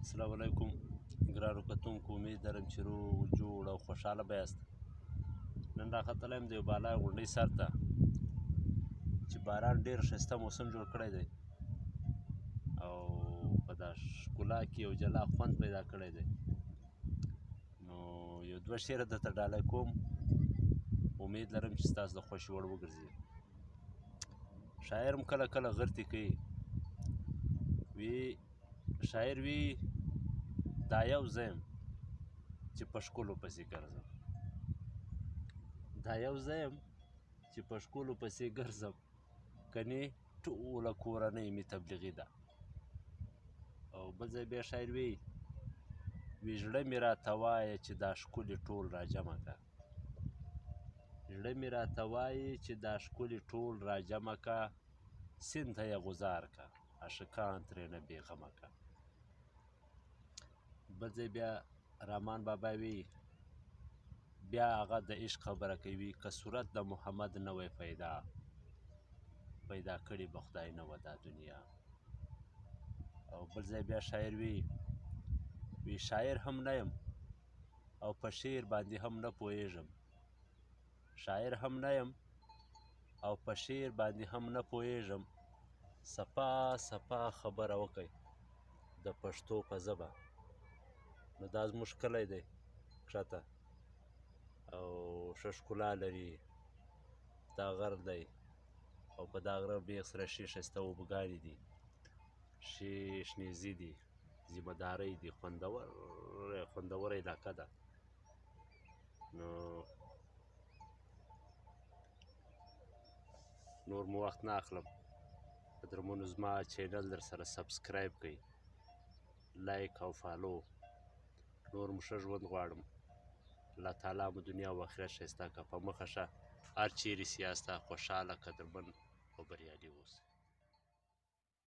السلام علیکم ګرانو کتونکو، امید لرم چې روغ جوړ او خوشحاله به یاست. نن راختلی یم د یو بالا غونډۍ سر ته چې باران ډېر ښایسته موسم جوړ کړی دی او په دا ښکلا کې یو جلا خوند پیدا کړی دی. نو یو دوه شعره درته ډالۍ کوم، امید لرم چې ستاسو د خوښې وړ وګرځي. شاعر هم کله کله غرتې کوي، شاعر وی دا یو زه یم چې په ښکلو پسې ګرځم، دا یو زه یم چې په ښکلو پسې ګرځم، کنې ټوله کورنۍ مې تبلیغي ده. او بل ځای بیا شاعر وی زړه مې راته وایه چې دا ښکلي ټول راجمع که، زړه مې راته وایي چې دا ښکلي ټول راجمع که، سیند ته یې غوځار که، عاشقان ترېنه بېغمه که. بل ځای بیا رحمان بابا وی بیا هغه د عشق خبره کوي که صورت د محمد نه وی پیدا کړې به خدای نه وه دا دنیا. او بل ځای بیا شاعر وی شاعر هم نه یم او په شعر باندې هم نه پوهېږم، شاعر هم نه یم او په شعر باندې هم نه پوهېږم، صفا صفا خبره وکئ د پښتو په ژبه. نو دا زموږ کلی دی کښته او ښه ښکلا لري، دا غر دی او په دا غره بیخ سره ښې ښایسته اوبهګانې دي، ښې شنیزي دي، ذمهدارۍ دي، خوندوره علاقه ده. نو نور مو وخت نه اخلم، قدرمنو زما چینل در سره سبسکرایب کړئ، لایک او فالو. نور مو ښه ژوند غواړم، الله تعالی مو دنیا او آخرت ښایسته کړه. په مخه شه، هر چیرې چې یاسته خوشحاله، قدرمن او بریالي اوسئ.